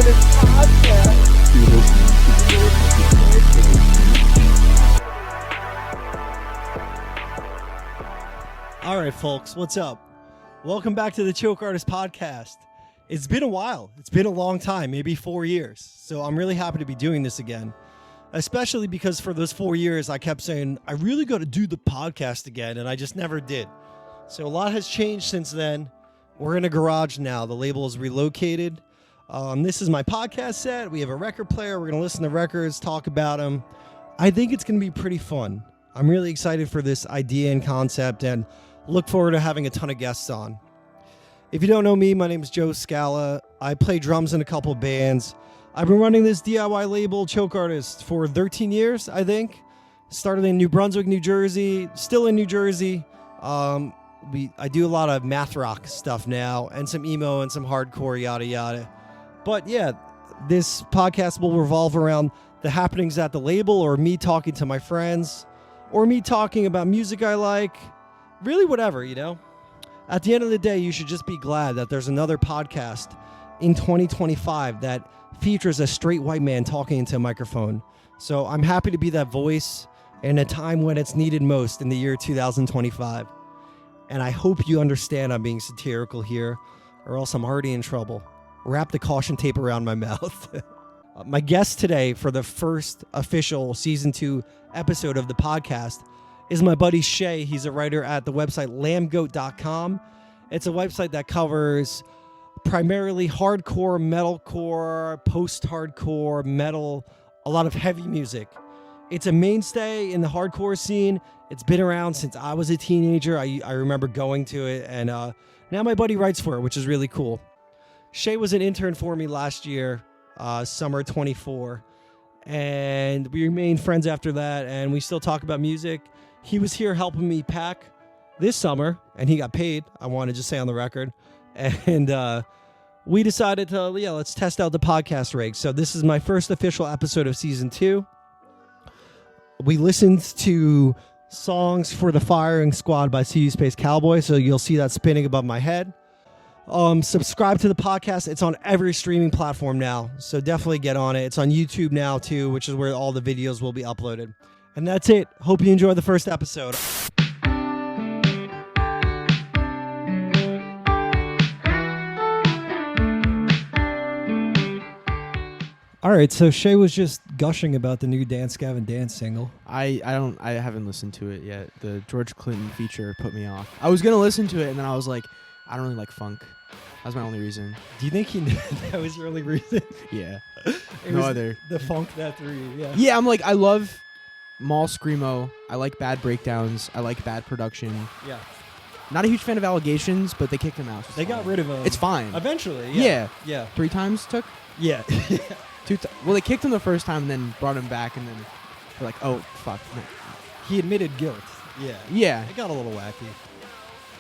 Artist Podcast. You're listening to the Lord All right, folks, what's up? Welcome back to the Shoutout Artist Podcast. It's been a while. It's been a long time, maybe 4 years. So I'm really happy to be doing this again, especially because for those 4 years, I kept saying, I really got to do the podcast again, and I just never did. So a lot has changed since then. We're in a garage now. The label is relocated. This is my podcast set. We have a record player. We're going to listen to records, talk about them. I think it's going to be pretty fun. I'm really excited for this idea and concept and look forward to having a ton of guests on. If you don't know me, my name is Joe Scala. I play drums in a couple bands. I've been running this DIY label, Shoutout Artist, for 13 years, I think. Started in New Brunswick, New Jersey. Still in New Jersey. I do a lot of math rock stuff now and some emo and some hardcore, yada, yada. But yeah, this podcast will revolve around the happenings at the label or me talking to my friends or me talking about music I like. Really whatever, you know? At the end of the day, you should just be glad that there's another podcast in 2025 that features a straight white man talking into a microphone. So I'm happy to be that voice in a time when it's needed most in the year 2025. And I hope you understand I'm being satirical here, or else I'm already in trouble. Wrap the caution tape around my mouth. My guest today for the first official Season 2 episode of the podcast is my buddy Shaye. He's a writer at the website Lambgoat.com. It's a website that covers primarily hardcore, metalcore, post-hardcore, metal, a lot of heavy music. It's a mainstay in the hardcore scene. It's been around since I was a teenager. I remember going to it, and now my buddy writes for it, which is really cool. Shaye was an intern for me last year, summer 24, and we remained friends after that, and we still talk about music. He was here helping me pack this summer, and he got paid, I want to just say on the record, and we decided to, let's test out the podcast rig. So this is my first official episode of Season 2. We listened to songs for the Firing Squad by CU Space Cowboy, so you'll see that spinning above my head. Subscribe to the podcast. It's on every streaming platform now, so definitely get on it. It's on YouTube now too, which is where all the videos will be uploaded. And that's it. Hope you enjoy the first episode. All right, so Shaye was just gushing about the new Dance Gavin Dance single. I haven't listened to it yet. The George Clinton feature put me off. I was gonna listen to it, and then I was like, I don't really like funk. That was my only reason. Do you think he knew that was your only reason? Yeah. It no was other. The funk that threw you, yeah. Yeah, I'm like, I love mall screamo. I like bad breakdowns. I like bad production. Yeah. Not a huge fan of Allegations, but they kicked him out. They got rid of him. It's fine. Eventually, yeah. Yeah. 3 times took? Yeah. Well, they kicked him the first time and then brought him back, and then they're like, oh, fuck. No. He admitted guilt. Yeah. Yeah. It got a little wacky.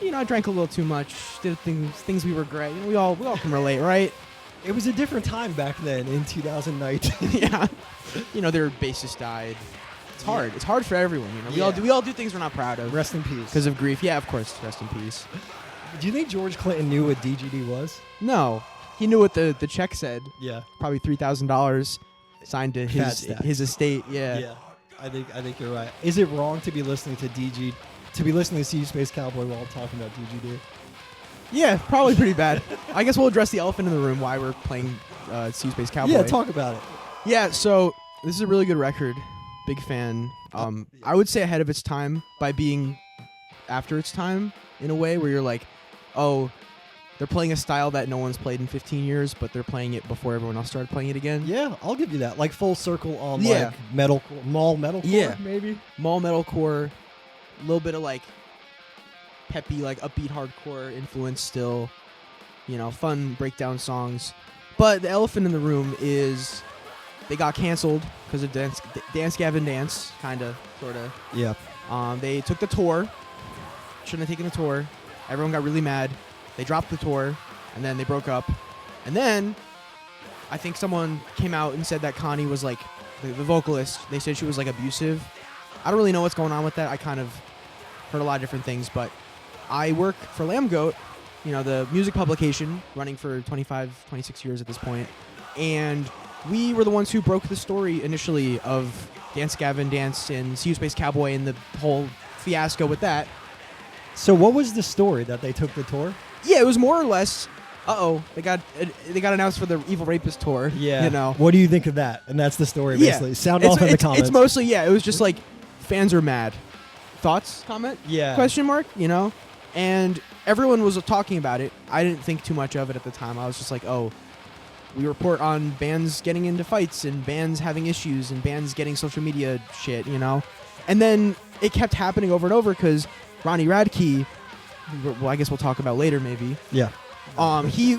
You know, I drank a little too much, did things we regret. You know, we all can relate, right? It was a different time back then in 2019. Yeah. You know, their bassist died. It's hard. Yeah. It's hard for everyone. You know, we all do things we're not proud of. Rest in peace. Because of grief. Yeah, of course. Rest in peace. Do you think George Clinton knew what DGD was? No. He knew what the check said. Yeah. Probably $3,000 signed to his estate. Yeah. Yeah. I think you're right. Is it wrong to be listening to to CU Space Cowboy while talking about DGD? Yeah, probably pretty bad. I guess we'll address the elephant in the room, why we're playing CU Space Cowboy. Yeah, talk about it. Yeah, so this is a really good record. Big fan. I would say ahead of its time by being after its time in a way where you're like, oh, they're playing a style that no one's played in 15 years, but they're playing it before everyone else started playing it again. Yeah, I'll give you that. Like full circle on like metalcore, mall metalcore, maybe? Mall metalcore, a little bit of like peppy, like upbeat hardcore influence still, you know, fun breakdown songs. But the elephant in the room is they got canceled because of Dance Gavin Dance, kind of, sort of. Yeah. They took the tour. Shouldn't have taken the tour. Everyone got really mad. They dropped the tour, and then they broke up. And then I think someone came out and said that Connie was like, the vocalist, they said she was like abusive. I don't really know what's going on with that. I kind of heard a lot of different things, but I work for Lambgoat, you know, the music publication running for 25, 26 years at this point. and we were the ones who broke the story initially of Dance Gavin Dance and See You Space Cowboy and the whole fiasco with that. So what was the story that they took the tour? Yeah, it was more or less. They got announced for the Evil Rapist tour. Yeah. You know. What do you think of that? And that's the story, basically. Yeah. Sound off in the comments. It's mostly, it was just like fans are mad. Thoughts? Comment? Yeah. Question mark? You know? And everyone was talking about it. I didn't think too much of it at the time. I was just like, we report on bands getting into fights and bands having issues and bands getting social media shit, you know? And then it kept happening over and over because Ronnie Radke, well, I guess we'll talk about later maybe. Yeah. He,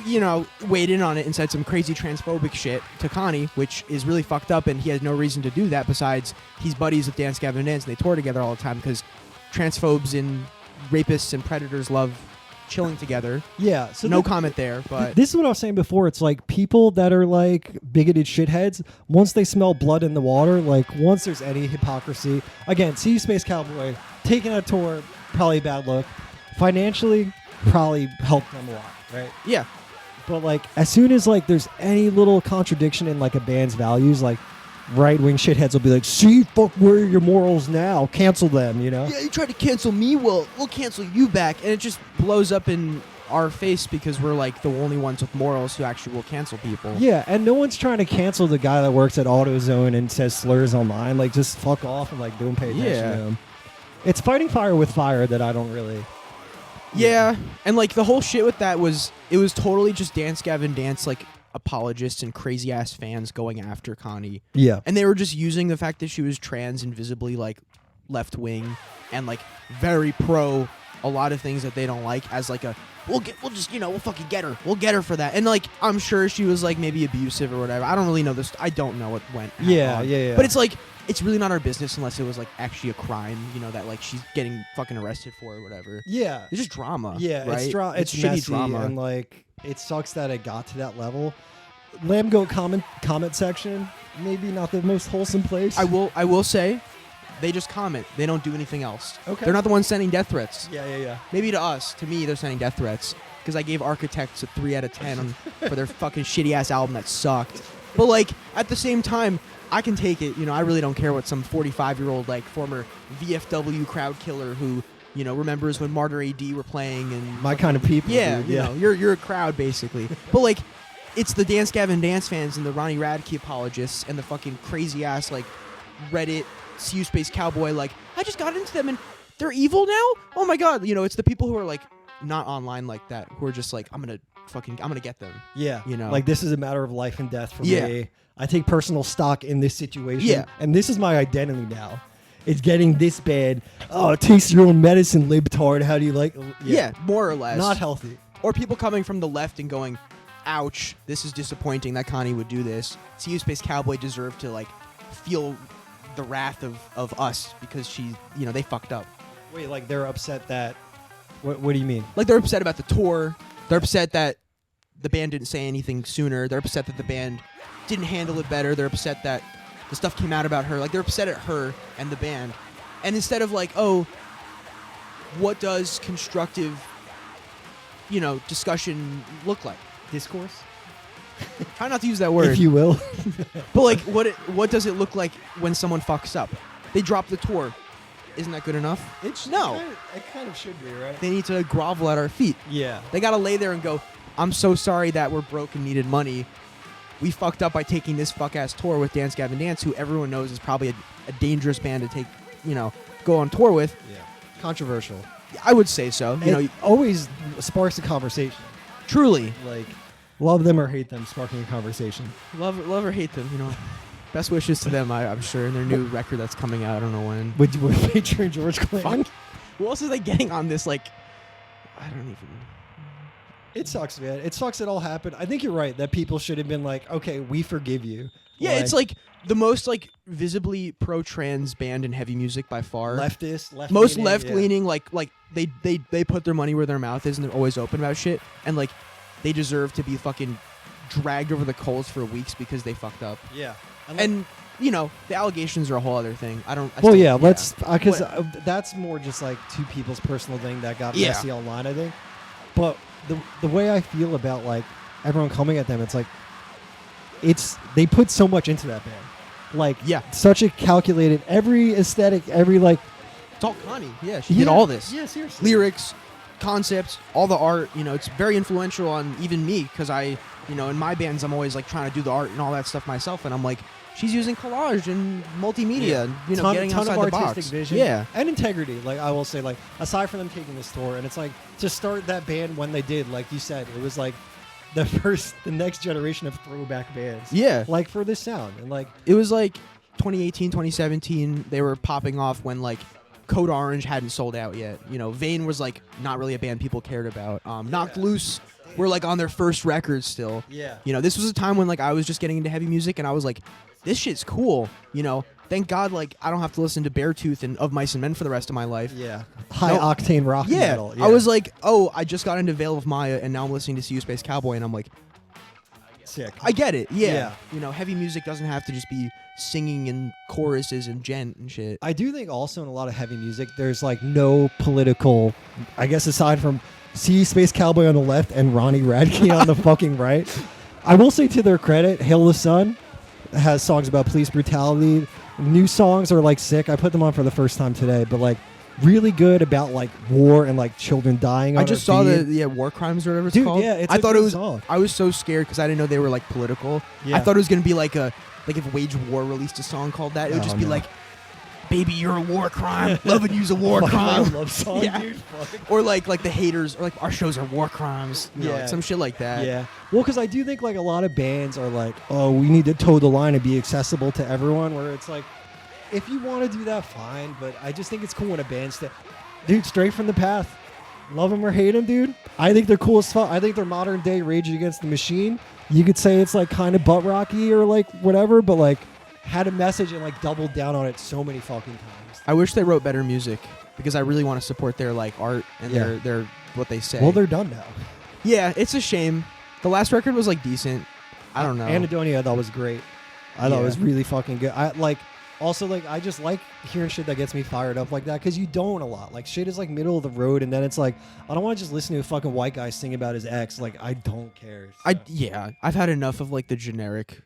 weighed in on it and said some crazy transphobic shit to Connie, which is really fucked up, and he has no reason to do that besides he's buddies with Dance Gavin Dance, and they tour together all the time because transphobes and rapists and predators love chilling together. Yeah. So no comment there, but... This is what I was saying before. It's like people that are like bigoted shitheads, once they smell blood in the water, like once there's any hypocrisy, again, See You Space Cowboy, taking a tour, probably a bad look. Financially, probably helped them a lot, right? Yeah. But like as soon as like there's any little contradiction in like a band's values, like right-wing shitheads will be like, see, fuck, where are your morals now? Cancel them, you know? Yeah, you tried to cancel me, well, we'll cancel you back. And it just blows up in our face because we're like the only ones with morals who actually will cancel people. Yeah, and no one's trying to cancel the guy that works at AutoZone and says slurs online. Like, just fuck off and like don't pay attention to him. It's fighting fire with fire that I don't really... Yeah, and like the whole shit with that was, it was totally just Dance Gavin Dance, like apologists and crazy ass fans going after Connie. Yeah. And they were just using the fact that she was trans and visibly like left wing and like very pro a lot of things that they don't like as like a we'll fucking get her. We'll get her for that. And like I'm sure she was like maybe abusive or whatever. I don't really know this. I don't know what went on. Yeah. But it's like it's really not our business unless it was like actually a crime, that like she's getting fucking arrested for or whatever. Yeah. It's just drama. Yeah, right? it's shitty messy drama. and like it sucks that it got to that level. Lambgoat comment section, maybe not the most wholesome place. I will say, they just comment. They don't do anything else. Okay. They're not the ones sending death threats. Yeah. Maybe to us. To me, they're sending death threats because I gave Architects a 3 out of 10 for their fucking shitty ass album that sucked. But like at the same time, I can take it. I really don't care what some 45-year-old like former VFW crowd killer who remembers when Martyr AD were playing and my kind of people. Yeah, dude. you're a crowd basically. But like, it's the Dance Gavin Dance fans and the Ronnie Radke apologists and the fucking crazy ass like Reddit See You Space Cowboy. Like, I just got into them and they're evil now. Oh my god! It's the people who are like not online like that who are just like I'm gonna get them. Yeah. You know? Like this is a matter of life and death for me. I take personal stock in this situation. Yeah. And this is my identity now. It's getting this bad. Oh, taste your own medicine, libtard. How do you like? Yeah, more or less. Not healthy. Or people coming from the left and going, ouch, this is disappointing that Connie would do this. See You Space Cowboy deserved to like feel the wrath of us because she, they fucked up. Wait, like they're upset that... What do you mean? Like they're upset about the tour. They're upset that the band didn't say anything sooner. They're upset that the band didn't handle it better. They're upset that the stuff came out about her. Like they're upset at her and the band. And instead of like, oh, what does constructive, discussion look like? Discourse? Try not to use that word. If you will. But like, what does it look like when someone fucks up? They drop the tour. Isn't that good enough? No. It kind of should be, right? They need to grovel at our feet. Yeah. They got to lay there and go, I'm so sorry that we're broke and needed money. We fucked up by taking this fuck-ass tour with Dance Gavin Dance, who everyone knows is probably a dangerous band to take, go on tour with. Yeah. Controversial. I would say so. It always sparks a conversation. Truly. Like, love them or hate them, sparking a conversation. Love or hate them, Best wishes to them, I'm sure, in their new record that's coming out. I don't know when. With featuring George Clinton. Fuck. Who else is they getting on this? Like, I don't even. It sucks, man. It sucks it all happened. I think you're right that people should have been like, okay, we forgive you. Yeah, it's like the most like visibly pro-trans band in heavy music by far. Most left-leaning. Like they put their money where their mouth is and they're always open about shit. And like they deserve to be fucking dragged over the coals for weeks because they fucked up. Yeah. And the allegations are a whole other thing. Let's because that's more just like two people's personal thing that got messy online, I think. But the way I feel about like everyone coming at them, it's like they put so much into that band. Like, such a calculated, every aesthetic, every like. It's all Connie. Yeah, she did all this. Yeah, seriously. Lyrics, concepts, all the art. You know, it's very influential on even me because in my bands, I'm always like trying to do the art and all that stuff myself, and I'm like, she's using collage and multimedia, getting outside the box. Vision, and integrity. Like I will say, like aside from them taking this tour, and it's like to start that band when they did, like you said, it was like the next generation of throwback bands. Yeah, like for this sound, and like it was like 2018, 2017. They were popping off when like Code Orange hadn't sold out yet. Vane was like not really a band people cared about. Knocked Loose were like on their first record still. Yeah, this was a time when like I was just getting into heavy music, and I was like, this shit's cool, Thank God, like I don't have to listen to Beartooth and Of Mice and Men for the rest of my life. Yeah, high octane rock metal. Yeah. I was like, oh, I just got into Veil of Maya, and now I'm listening to See You Space Cowboy, and I'm like, sick. I get it. Yeah. Heavy music doesn't have to just be singing and choruses and gent and shit. I do think also in a lot of heavy music, there's like no political, I guess aside from See You Space Cowboy on the left and Ronnie Radke on the fucking right. I will say to their credit, Hail the Sun has songs about police brutality. New songs are like sick. I put them on for the first time today, but like really good about like war and like children dying. I just saw the war crimes or whatever it's called. Yeah, it's I thought it was. Song. I was so scared because I didn't know they were like political. Yeah. I thought it was gonna be like if Wage War released a song called that, it would just be like, "Baby, you're a war crime. Loving you's a war crime." Love song, dude. Or like the haters, or like our shows are war crimes. Like some shit like that. Yeah. Well, because I do think like a lot of bands are like, oh, we need to toe the line and be accessible to everyone. Where it's like, if you want to do that, fine. But I just think it's cool when a band's dude, straight from the path. Love them or hate them, dude. I think they're cool as fuck. I think they're modern day Rage Against the Machine. You could say it's like kind of butt rocky or like whatever, but like had a message and like doubled down on it so many fucking times. I wish they wrote better music because I really want to support their like art and their what they say. Well, they're done now. Yeah, it's a shame. The last record was like decent. I don't know. Anadonia I thought was great. I thought it was really fucking good. I just like hearing shit that gets me fired up like that because you don't a lot. Like shit is like middle of the road, and then it's like I don't want to just listen to a fucking white guy sing about his ex. Like I don't care. So. I've had enough of like the generic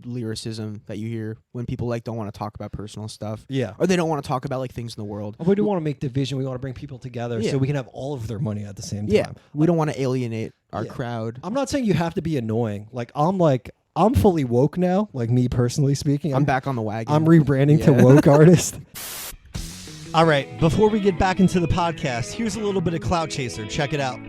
lyricism that you hear when people like don't want to talk about personal stuff. Yeah, or they don't want to talk about like things in the world. We don't want to make division. We want to bring people together so we can have all of their money at the same time. Yeah, we don't want to alienate our crowd. I'm not saying you have to be annoying. I'm fully woke now, like me personally speaking. I'm back on the wagon. I'm rebranding to woke artist. All right, before we get back into the podcast, here's a little bit of Cloud Chaser. Check it out.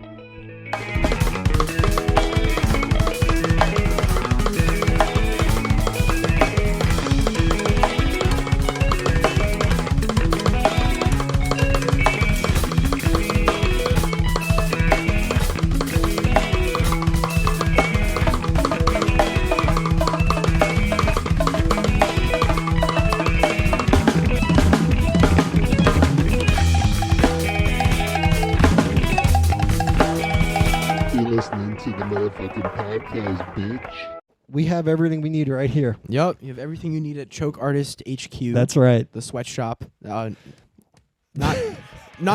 Podcast, bitch. We have everything we need right here. Yep, you have everything you need at Choke Artist HQ. That's right. The sweatshop. Not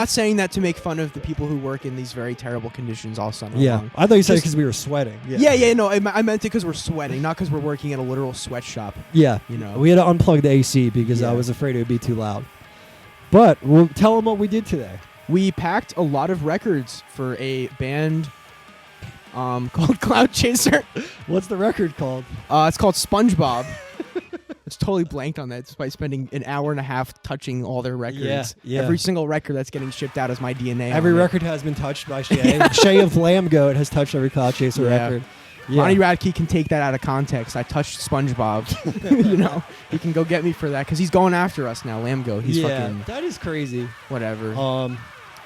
saying that to make fun of the people who work in these very terrible conditions all summer long. I thought you said it because we were sweating. No, I meant it because we're sweating, not because we're working at a literal sweatshop. Yeah, we had to unplug the AC because I was afraid it would be too loud. But we'll tell them what we did today. We packed a lot of records for a band called Cloud Chaser. What's the record called? It's called SpongeBob. It's totally blanked on that despite spending an hour and a half touching all their records. Yeah. Every single record that's getting shipped out is my DNA. Every record has been touched by Shaye. Shaye of Lambgoat has touched every Cloud Chaser record. Yeah. Ronnie Radke can take that out of context. I touched SpongeBob. He can go get me for that because he's going after us now. Lambgoat. He's fucking. That is crazy. Whatever.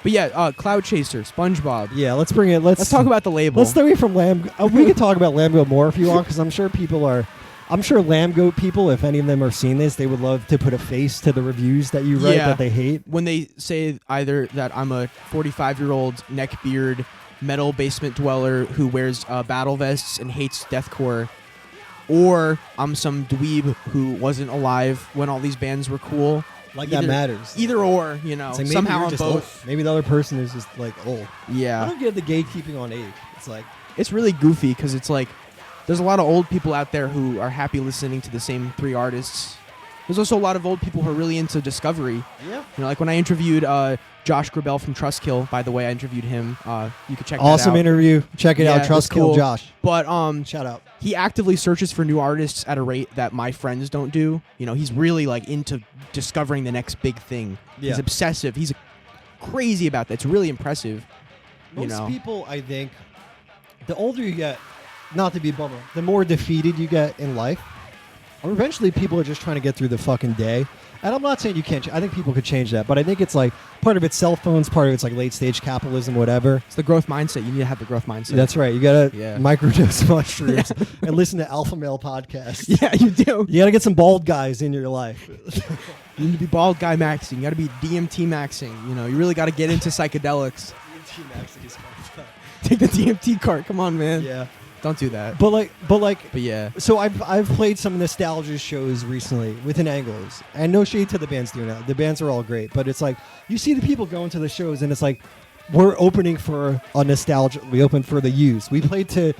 But yeah, Cloud Chaser, SpongeBob. Yeah, let's bring it. Let's talk about the label. Let's start from Lambgoat. We can talk about Lambgoat more if you want, because I'm sure Lambgoat people, if any of them are seeing this, they would love to put a face to the reviews that you write that they hate. When they say either that I'm a 45-year-old neckbeard metal basement dweller who wears battle vests and hates deathcore, or I'm some dweeb who wasn't alive when all these bands were cool. That matters. Either or, like somehow I'm both. Old. Maybe the other person is just like old. Yeah. I don't get the gatekeeping on age. It's like it's really goofy because it's like There's a lot of old people out there who are happy listening to the same 3 artists. There's also a lot of old people who are really into discovery. Yeah. Like when I interviewed Josh Grabel from Trustkill, by the way, I interviewed him. You could check that out. Awesome interview. Check it out. Trustkill cool. Josh. But shout out. he actively searches for new artists at a rate that my friends don't do. He's really like into discovering the next big thing. Yeah. He's obsessive. He's crazy about that. It's really impressive. Most people, I think, the older you get, not to be a bummer, the more defeated you get in life. Or eventually people are just trying to get through the fucking day. And I'm not saying you can't. I think people could change that. But I think it's like part of it's cell phones, part of it's like late stage capitalism, whatever. It's the growth mindset. You need to have the growth mindset. That's right. You got to microdose mushrooms and listen to Alpha Male podcasts. Yeah, you do. You got to get some bald guys in your life. You need to be bald guy maxing. You got to be DMT maxing. You really got to get into psychedelics. DMT maxing is fucked up. Take the DMT cart. Come on, man. Yeah. Don't do that. But yeah. So I've played some nostalgia shows recently with an angles, and no shade to the bands doing that. The bands are all great, but it's like you see the people going to the shows, and it's like we're opening for a nostalgia. We opened for the Used. We played to.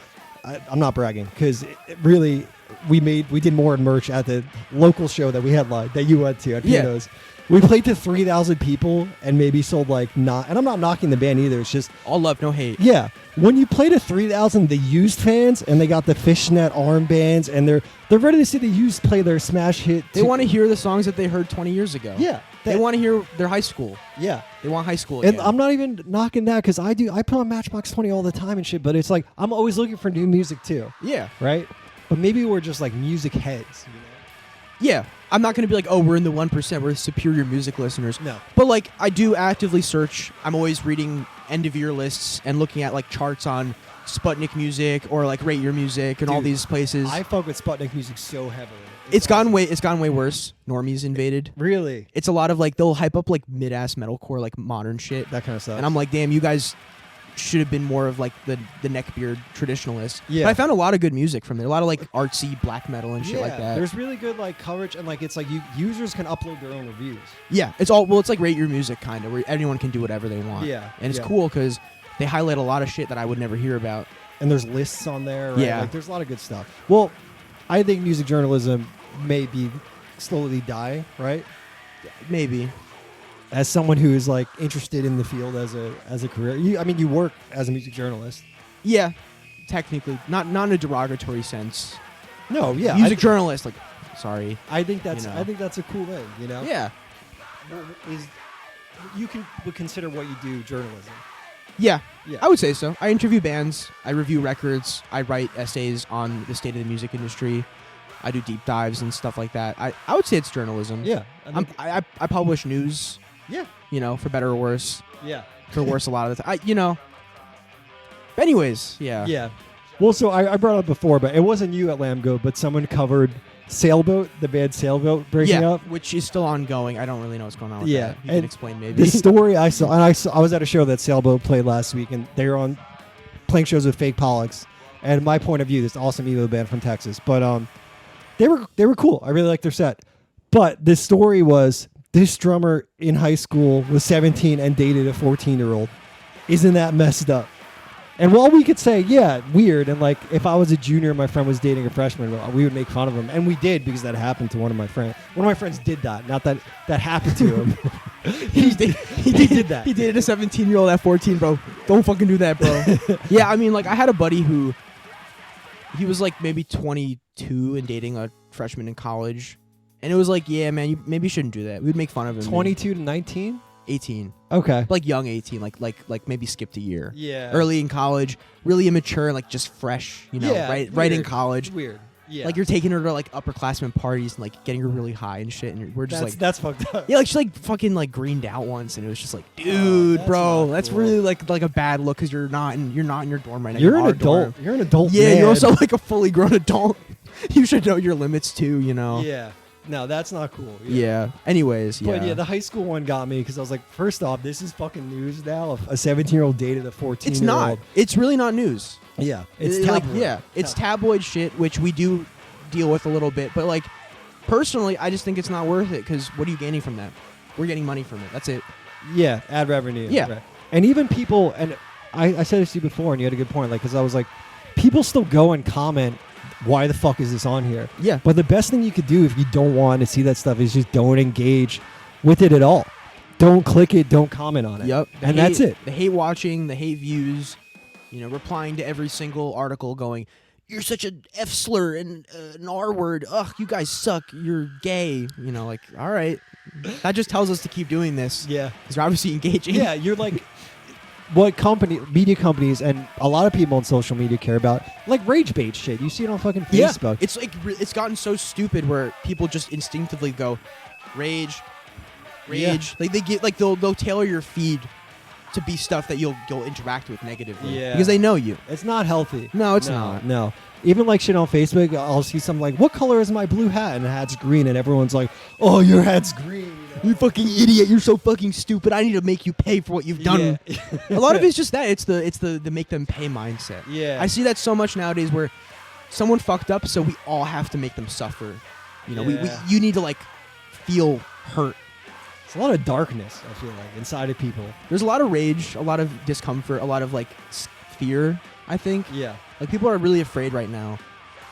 I'm not bragging because really we did more in merch at the local show that we had that you went to at Pino's. Yeah. We played to 3,000 people and maybe sold and I'm not knocking the band either. It's just all love, no hate. Yeah. When you play to 3,000, the Used fans, and they got the fishnet armbands, and they're ready to see the Used play their smash hit. They want to hear the songs that they heard 20 years ago. Yeah. They want to hear their high school. Yeah. They want high school again. And I'm not even knocking that because I put on Matchbox 20 all the time and shit, but it's like I'm always looking for new music too. Yeah. Right? But maybe we're just like music heads, Yeah. I'm not going to be like, oh, we're in the 1%. We're superior music listeners. No. But I do actively search. I'm always reading end of year lists and looking at charts on Sputnik Music or Rate Your Music and all these places. I fuck with Sputnik Music so heavily. It's gone way worse. Normies invaded. Really? It's a lot of they'll hype up mid-ass metalcore, modern shit. That kind of stuff. And I'm like, damn, you guys should have been more of the neckbeard traditionalists. Yeah. But I found a lot of good music from there. A lot of artsy black metal and shit like that. There's really good coverage and it's users can upload their own reviews. Yeah. It's Rate Your Music kind of where anyone can do whatever they want. Yeah. And it's cool because they highlight a lot of shit that I would never hear about. And there's lists on there. Right? Yeah. There's a lot of good stuff. Well, I think music journalism may be slowly dying, right? Maybe. As someone who is interested in the field as a career, you work as a music journalist. Yeah, technically, not in a derogatory sense. No, yeah, music journalist. Sorry. I think that's a cool thing. Yeah. Would consider what you do journalism. Yeah, yeah. I would say so. I interview bands. I review records. I write essays on the state of the music industry. I do deep dives and stuff like that. I would say it's journalism. Yeah. I publish news. Yeah. For better or worse. Yeah. For worse a lot of the time. But anyways, yeah. Yeah. Well, so I brought it up before, but it wasn't you at Lambgoat, but someone covered Sailboat, the band Sailboat breaking up. Which is still ongoing. I don't really know what's going on with that. You can explain maybe. The story I saw, and I was at a show that Sailboat played last week, and they were playing shows with Fake Pollux. And my point of view, this awesome emo band from Texas, but they were cool. I really liked their set. But the story was this drummer in high school was 17 and dated a 14-year-old. Isn't that messed up? And while we could say, yeah, weird, and if I was a junior and my friend was dating a freshman, we would make fun of him. And we did because that happened to one of my friends. One of my friends did that. Not that happened to him. he did that. He dated a 17-year-old at 14, bro. Don't fucking do that, bro. Yeah, I had a buddy who, he was maybe 22 and dating a freshman in college. And it was yeah, man, you maybe shouldn't do that. We'd make fun of him. 22 to 19? 18. Okay. Young 18, maybe skipped a year. Yeah. Early in college, really immature and just fresh, right in college. It's weird. Yeah. You're taking her to upperclassmen parties and getting her really high and shit, and we're just that's fucked up. Yeah, she fucking greened out once, and it was just dude, bro, that's cool. Really like a bad look because you're not in your dorm right now. You're an adult. You're an adult. Yeah, man. you're also a fully grown adult. You should know your limits too, Yeah. No, that's not cool. Yeah. Anyways, yeah. But yeah, the high school one got me because I was first off, this is fucking news now. If a 17-year-old dated a 14-year-old. It's not. It's really not news. Yeah. It's tabloid. It's tabloid shit, which we do deal with a little bit. But personally, I just think it's not worth it because what are you gaining from that? We're getting money from it. That's it. Yeah, ad revenue. Yeah. Right. And even people, and I said this to you before, and you had a good point, because I was people still go and comment why the fuck is this on here? Yeah. But the best thing you could do if you don't want to see that stuff is just don't engage with it at all. Don't click it. Don't comment on it. Yep. And that's it. The hate watching, the hate views, replying to every single article going, you're such a F slur and an R word. Ugh, you guys suck. You're gay. All right. That just tells us to keep doing this. Yeah. Because we're obviously engaging. Yeah, you're like, what media companies and a lot of people on social media care about, like rage bait shit. You see it on fucking Facebook. It's like, it's gotten so stupid where people just instinctively go, rage. Yeah. Like they get, like they'll tailor your feed to be stuff that you'll interact with negatively. Yeah. Because they know you. It's not healthy. No, it's not. No. Even like shit on Facebook, I'll see something like, what color is my blue hat? And the hat's green. And everyone's like, oh, your hat's green. You fucking idiot. You're so fucking stupid. I need to make you pay for what you've done. Yeah. A lot of it's just that. It's the make them pay mindset. Yeah. I see that so much nowadays where someone fucked up, so we all have to make them suffer. You need to like feel hurt. It's a lot of darkness, I feel like, inside of people. There's a lot of rage, a lot of discomfort, a lot of like fear, I think. Yeah. Like people are really afraid right now.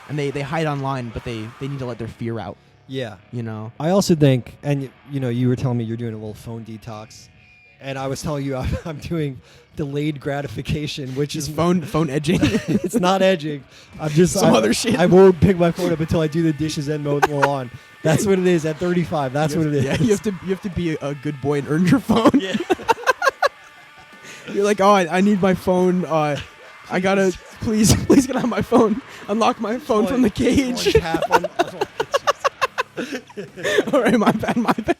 And they hide online, but they need to let their fear out. Yeah. I also think, and you were telling me you're doing a little phone detox, and I was telling you I'm doing delayed gratification, which is phone edging. It's not edging. I'm just other shit. I won't pick my phone up until I do the dishes and mow the lawn. That's what it is at 35. That's what it is. Yeah, you have to be a good boy and earn your phone. Yeah. You're like, oh, I need my phone. I gotta please get on my phone. Unlock my phone from the cage. All right, my bad.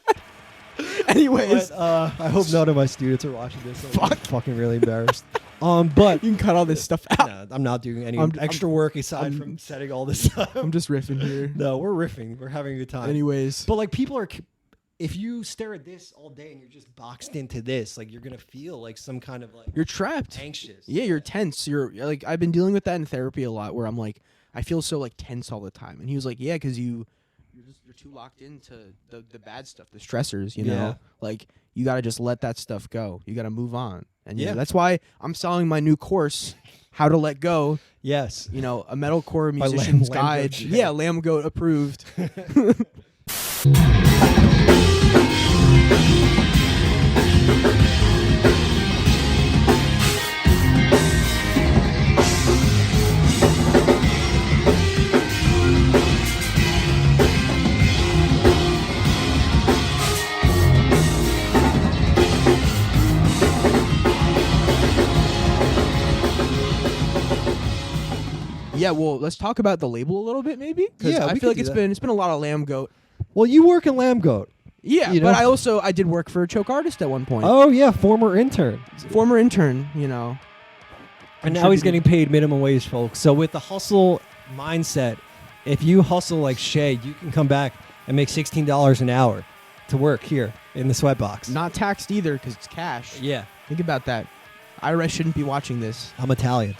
Anyways, I hope none of my students are watching this. I'm fucking really embarrassed. But you can cut all this stuff out. No, I'm not doing any extra work aside from setting all this up. I'm just riffing here. No, we're riffing. We're having a good time. Anyways, but like people are, if you stare at this all day and you're just boxed into this, like you're gonna feel like some kind of like you're trapped, anxious. Yeah, you're tense. You're like, I've been dealing with that in therapy a lot, where I'm like, I feel so like tense all the time. And he was like, yeah, because you're too locked into the bad stuff, the stressors. Like you gotta just let that stuff go. You gotta move on. And that's why I'm selling my new course, How to Let Go. Yes. A metalcore musician's guide. Lambgoat. Yeah, Lambgoat approved. Yeah, well, let's talk about the label a little bit, maybe. Yeah, I feel like it's been a lot of Lambgoat. Well, you work in Lambgoat. Yeah, but I did work for a choke artist at one point. Oh yeah, former intern. And now he's getting paid minimum wage, folks. So with the hustle mindset, if you hustle like Shaye, you can come back and make $16 an hour to work here in the sweatbox. Not taxed either because it's cash. Yeah. Think about that. IRS shouldn't be watching this. I'm Italian.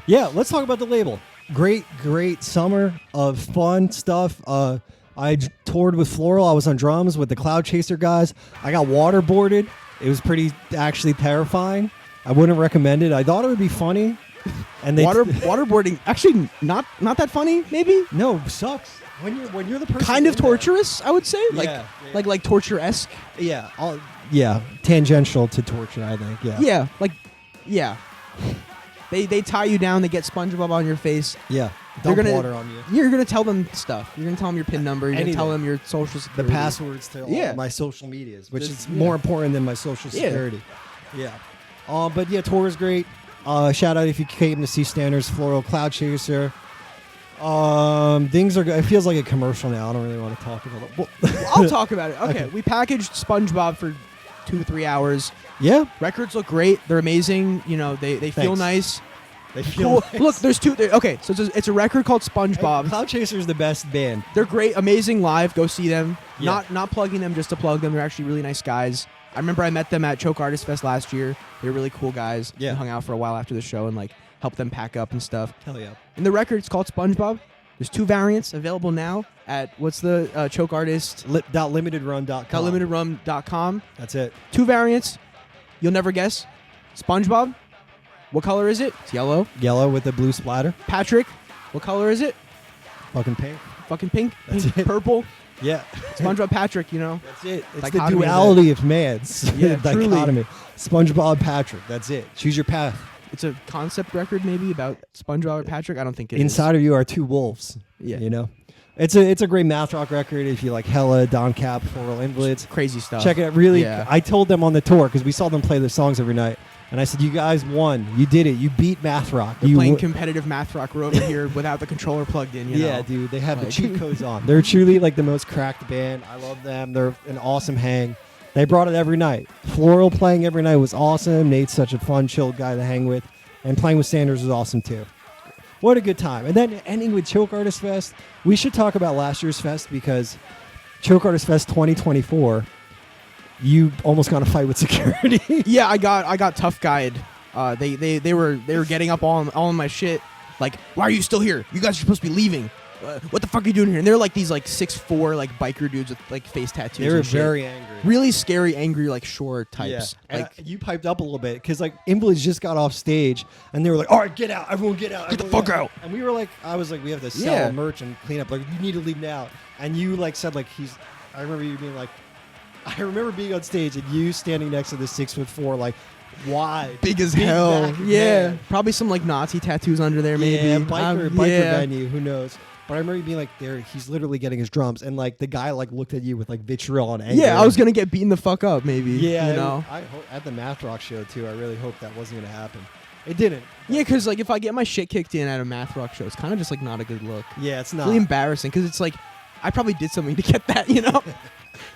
Yeah, let's talk about the label. Great summer of fun stuff. I toured with Floral. I was on drums with the Cloud Chaser guys. I got waterboarded. It was pretty actually terrifying. I wouldn't recommend it. I thought it would be funny. And waterboarding actually not that funny. Maybe no, sucks when you're the person. Kind of torturous, I would say. Like torture-esque. Yeah, tangential to torture. I think. Yeah. They tie you down. They get SpongeBob on your face. Yeah. Dump water on you. You're going to tell them stuff. You're going to tell them your PIN number. You're going to tell them your social security. The passwords to all my social medias, which is more important than my social security. Yeah. But yeah, tour is great. Shout out if you came to see Standards, Floral, Cloud Chaser. Things are. It feels like a commercial now. I don't really want to talk about it. I'll talk about it. Okay. We packaged SpongeBob for 2 to 3 hours. Yeah. Records look great. They're amazing. They feel nice. They feel cool. Nice. Look, there's two. Okay, so it's a record called SpongeBob. Cloud Chaser is the best band. They're great, amazing live. Go see them. Yeah. Not plugging them just to plug them. They're actually really nice guys. I remember I met them at Choke Artist Fest last year. They were really cool guys. Yeah. We hung out for a while after the show and like helped them pack up and stuff. Hell yeah. And the record's called SpongeBob. There's 2 variants available now at what's the Choke Artist .limitedrun.com. .limitedrun.com. That's it. 2 variants. You'll never guess. SpongeBob. What color is it? It's yellow. Yellow with the blue splatter. Patrick. What color is it? Fucking pink. Fucking pink, That's pink, it. purple. Yeah. SpongeBob Patrick, you know. That's it. It's Dichotomy the of duality of man. It's Yeah, truly. dichotomy. SpongeBob Patrick. That's it. Choose your path. It's a concept record maybe about SpongeBob or Patrick. I don't think it is. Inside of you are two wolves. Yeah. You know? It's a great math rock record if you like Hella, Don Cap, Floral Invalids. Crazy stuff. Check it out. Really, Yeah. I told them on the tour because we saw them play their songs every night. And I said, you guys won. You did it. You beat math rock. We're You playing wo- competitive math rock. We're over here without the controller plugged in. You Yeah, know? dude. They have the Like- cheat codes on. They're truly like the most cracked band. I love them. They're an awesome hang. They brought it every night. Floral playing every night was awesome. Nate's such a fun, chilled guy to hang with. And playing with Sanders was awesome too. What a good time. And then ending with Choke Artist Fest. We should talk about last year's fest because Choke Artist Fest 2024, you almost got in a fight with security. Yeah, I got tough guyed. They were getting up all in my shit. Like, why are you still here? You guys are supposed to be leaving. What the fuck are you doing here? And they're like these like 6'4" like biker dudes with like face tattoos. They were and shit. very angry. really scary, angry like shore types. Yeah. Like And you piped up a little bit because like Invalids just got off stage and they were like, "All right, get out! Everyone, get out! Get the everyone fuck out!" And we were like, "I was like, we have to sell Yeah. merch and clean up. Like, you need to leave now." And you like said like he's. I remember you being like, I remember being on stage and you standing next to this 6'4" like wide, big as hell. back Yeah, man. probably some like Nazi tattoos under there. Maybe Yeah, biker yeah. venue. Who knows? But I remember you being like, there, he's literally getting his drums, and like the guy like looked at you with like vitriol and anger. Yeah, I was gonna get beaten the fuck up. Maybe. Yeah, you know. at the Math Rock show too. I really hoped that wasn't gonna happen. It didn't. Yeah, because like if I get my shit kicked in at a math rock show, it's kind of just like not a good look. Yeah, it's It's not. really embarrassing because it's like I probably did something to get that. You know.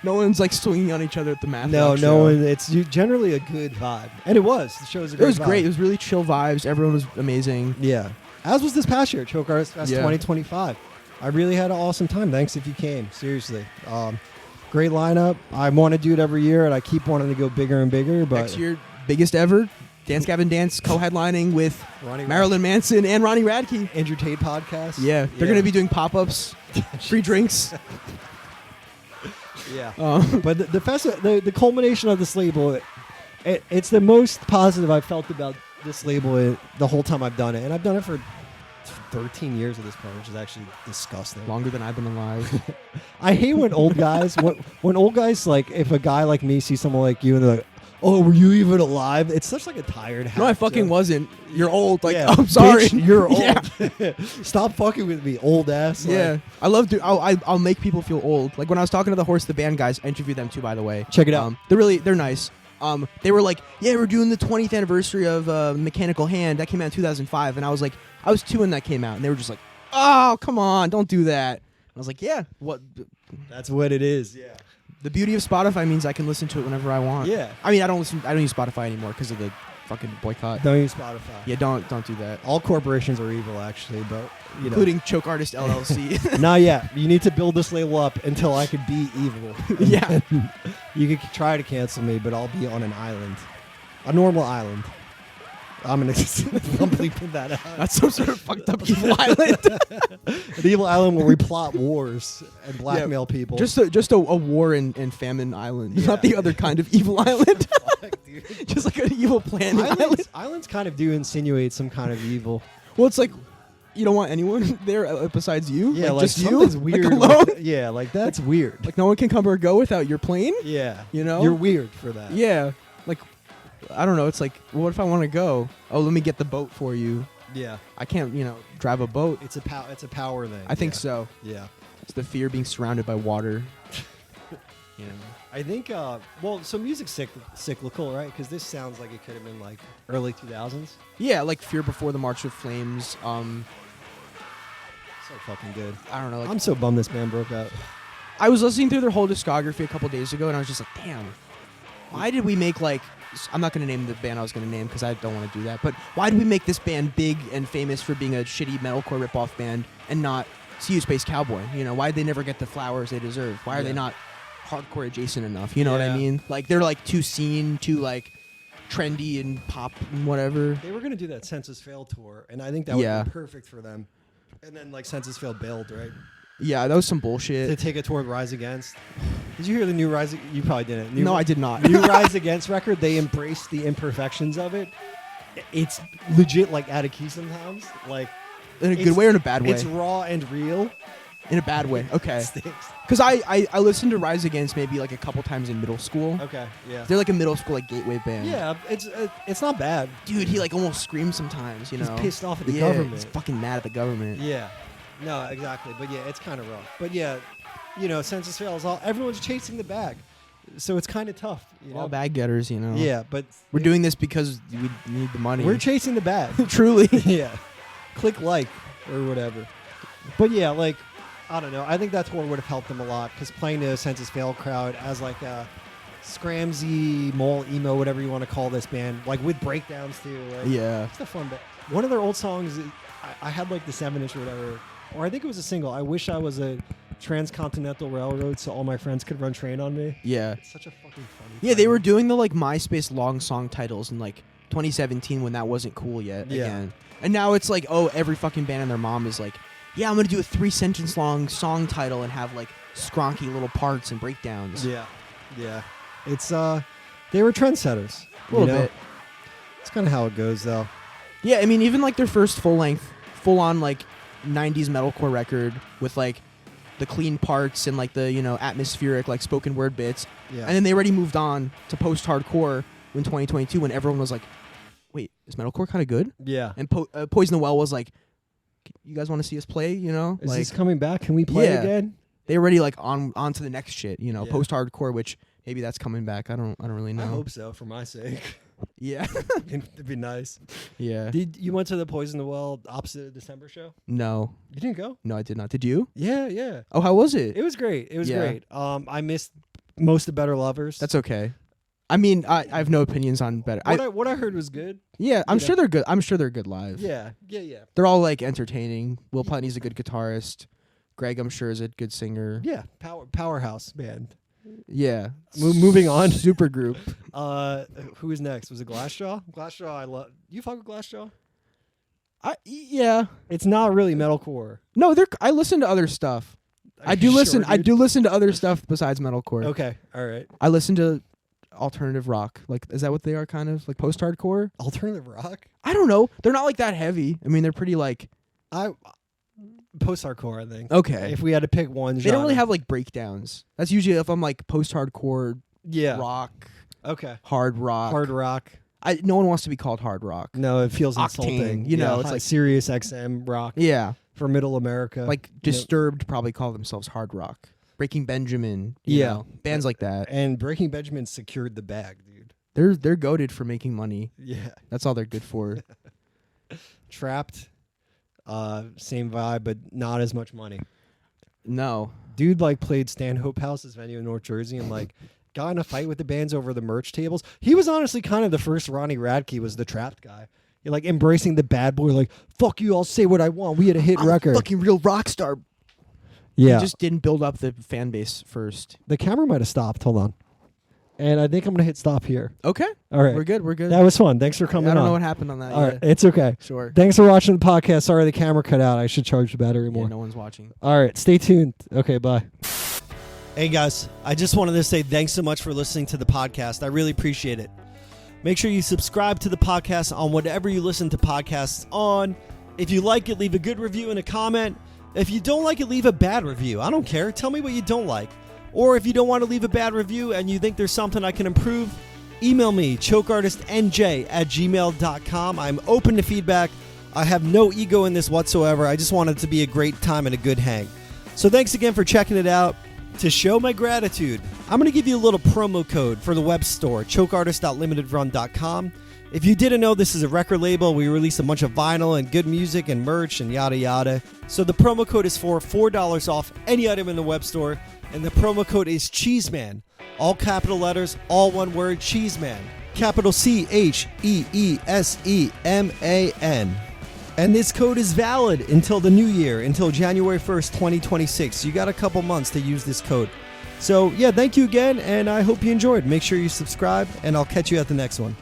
No one's like swinging on each other at the math rock show. no one. It's generally a good vibe, and it was. The show was a It great was vibe. great. It was really chill vibes. Everyone was amazing. Yeah, as was this past year, Choke Artist Fest Yeah. 2025. I really had an awesome time. Thanks if you came. Seriously, great lineup. I want to do it every year, and I keep wanting to go bigger and bigger. But Next year, biggest ever. Dance Gavin Dance co-headlining with Ronnie Marilyn Manson and Ronnie Radke. Andrew Tate podcast. Yeah, they're gonna be doing pop-ups, free drinks. Yeah. Um, But the culmination of this label, it's the most positive I've felt about this label the whole time I've done it, and I've done it for 13 years at this point, which is actually disgusting. longer than I've been alive. I hate when old guys, when old guys like, if a guy like me sees someone like you and they're like, "Oh, were you even alive?" It's such like a tired. No, I hack fucking joke. wasn't. You're old. Like, Yeah, I'm sorry. bitch, you're old. Yeah. Stop fucking with me, old ass. Like, Yeah, I love to. I'll make people feel old. Like when I was talking to the Horse the Band guys, I interviewed them too, by the way. Check it out. They're nice. They were like, yeah, we're doing the 20th anniversary of Mechanical Hand. That came out in 2005, and I was like, I was 2 when that came out, and they were just like, oh, come on, don't do that. I was like, yeah, what? That's what it is. Yeah. The beauty of Spotify means I can listen to it whenever I want. Yeah. I mean, I don't use Spotify anymore because of the fucking boycott. Don't use Spotify. Yeah, don't do that. All corporations are evil, actually, but you know. Including Choke Artist LLC. Not yet. You need to build this label up until I could be evil. Yeah. You could try to cancel me, but I'll be on an island, a normal island. I'm gonna bleeping that out. That's some sort of fucked up evil island. An evil island where we plot wars and blackmail people. Just a war and famine island, Yeah. not the other kind of evil island. Fuck, dude. Just like an evil planning island. Islands kind of do insinuate some kind of evil. Well, it's like you don't want anyone there besides you. Yeah, like just you, something's weird. like alone. Yeah, like that's weird. Like no one can come or go without your plane. Yeah, You know? you're weird for that. Yeah, like I don't know. It's like, what if I want to go? Oh, let me get the boat for you. Yeah. I can't, drive a boat. It's a power thing. I think Yeah. so. Yeah. It's the fear of being surrounded by water. I think, so music's cyclical, right? Because this sounds like it could have been like early 2000s. Yeah, like Fear Before the March of Flames. So fucking good. I don't know. Like, I'm so bummed this band broke up. I was listening through their whole discography a couple days ago, and I was just like, damn, why did we make like... I'm not going to name the band I was going to name because I don't want to do that, but why did we make this band big and famous for being a shitty metalcore ripoff band and not See You Space Cowboy? Why did they never get the flowers they deserve? Why are they not hardcore adjacent enough? You know what I Yeah. mean? Like, they're like too scene, too like trendy and pop and whatever. They were going to do that Census Fail tour, and I think that would Yeah. be perfect for them. And then like Census Fail bailed, right? Yeah, that was some To bullshit. take it toward Rise Against. Did you hear the new Rise? You probably didn't. No, I did not. New Rise Against record, they embraced the imperfections of it. It's legit like out of key sometimes. Like In a good way or in a bad way? It's raw and real. In a bad way. Okay. It stinks. Because I listened to Rise Against maybe like a couple times in middle school. Okay, yeah. They're like a middle school like gateway band. Yeah, it's not bad. Dude, he like almost screams sometimes, you know. He's pissed off at the Yeah, government. he's fucking mad at the government. Yeah. No, exactly. But yeah, it's kind of rough. But yeah, you know, census fails. Everyone's chasing the bag. So it's kind of tough. You know? All bag getters, you know. Yeah, but We're doing this because we need the money. we're chasing the bag. Truly. Yeah. Click like or whatever. But yeah, like, I don't know. I think that tour would have helped them a lot because playing the Census Fail crowd as like a scramsy, mole, emo, whatever you want to call this band, like with breakdowns too. Like, Yeah. it's a fun band. One of their old songs, I had like the 7-inch or whatever, or I think it was a single. I wish I was a transcontinental railroad so all my friends could run train on me. Yeah. It's such a fucking funny. Yeah, they song. were doing the like MySpace long song titles in like 2017 when that wasn't cool yet. Yeah. Again. And now it's like, oh, every fucking band and their mom is like, yeah, I'm gonna do a 3-sentence long song title and have like scronky little parts and breakdowns. Yeah, yeah. It's they were trendsetters. A little you know? bit. It's kind of how it goes, though. Yeah, I mean, even like their first full-on like 90s metalcore record with like the clean parts and like the, you know, atmospheric like spoken word bits. Yeah. And then they already moved on to post-hardcore in 2022 when everyone was like, wait, is metalcore kind of good? Yeah. And Poison the Well was like, you guys want to see us play, you know? Is like, this coming back? Can we play Yeah. again? they already like on to the next shit, you know, Yeah. post-hardcore, which maybe that's coming back. I don't really know. I hope so, for my sake. Yeah. It'd be nice. Yeah. Did you went to the Poison the Well opposite of December show? No. You didn't go? No, I did not. Did you? Yeah, yeah. Oh, how was it? It was great. It was Yeah. great. I missed most of Better Lovers. That's okay. I mean, I have no opinions on better. What I heard was good. Yeah, I'm You sure they're good. I'm sure they're good live. Yeah, yeah, yeah. They're all like entertaining. Will Putney's a good guitarist. Greg, I'm sure, is a good singer. Yeah, powerhouse band. Yeah. Moving on. Super group. Who was next? Was it Glassjaw? Glassjaw, I love. You fuck with Glassjaw? Yeah. It's not really metalcore. No, I listen to other stuff. Are I you do sure, listen. I dude? do listen to other stuff besides metalcore. Okay, all right. I listen to alternative rock. Like, is that what they are? Kind of like post-hardcore. Alternative rock. I don't know. They're not like that heavy. I mean, they're pretty like. Post-hardcore, I think. Okay. If we had to pick one, They don't really have like breakdowns. That's usually if I'm like post-hardcore rock, Okay. hard rock. Hard rock. No one wants to be called hard rock. No, it feels Octane, insulting. you know, it's high like- Sirius XM rock Yeah. for Middle America. Like You know, Disturbed probably call themselves hard rock. Breaking Benjamin. you Yeah. know, bands like that. and Breaking Benjamin secured the bag, dude. They're goated for making money. Yeah. That's all they're good for. Trapped. Same vibe, but not as much money. No. Dude like played Stanhope House's venue in North Jersey and like got in a fight with the bands over the merch tables. He was honestly kind of the first Ronnie Radke was the Trapped guy. He like embracing the bad boy, like, fuck you, I'll say what I want. We had a hit I'm record. a fucking real rock star. Yeah. He just didn't build up the fan base first. The camera might have stopped. Hold on. And I think I'm gonna hit stop here. Okay. All right. We're good. We're good. That was fun. Thanks for coming I don't on. know what happened on that. All yet. right. It's okay. Sure. Thanks for watching the podcast. Sorry the camera cut out. I should charge the battery more. Yeah, no one's watching. All right. Stay tuned. Okay. Bye. Hey, guys. I just wanted to say thanks so much for listening to the podcast. I really appreciate it. Make sure you subscribe to the podcast on whatever you listen to podcasts on. If you like it, leave a good review and a comment. If you don't like it, leave a bad review. I don't care. Tell me what you don't like. Or if you don't want to leave a bad review and you think there's something I can improve, email me, chokeartistnj@gmail.com. I'm open to feedback. I have no ego in this whatsoever. I just want it to be a great time and a good hang. So thanks again for checking it out. To show my gratitude, I'm going to give you a little promo code for the web store, chokeartist.limitedrun.com. If you didn't know, this is a record label. We release a bunch of vinyl and good music and merch and yada yada. So the promo code is for $4 off any item in the web store. And the promo code is Cheeseman. All capital letters, all one word, Cheeseman. Capital CHEESEMAN. And this code is valid until the new year, until January 1st, 2026. You got a couple months to use this code. So, yeah, thank you again, and I hope you enjoyed. Make sure you subscribe, and I'll catch you at the next one.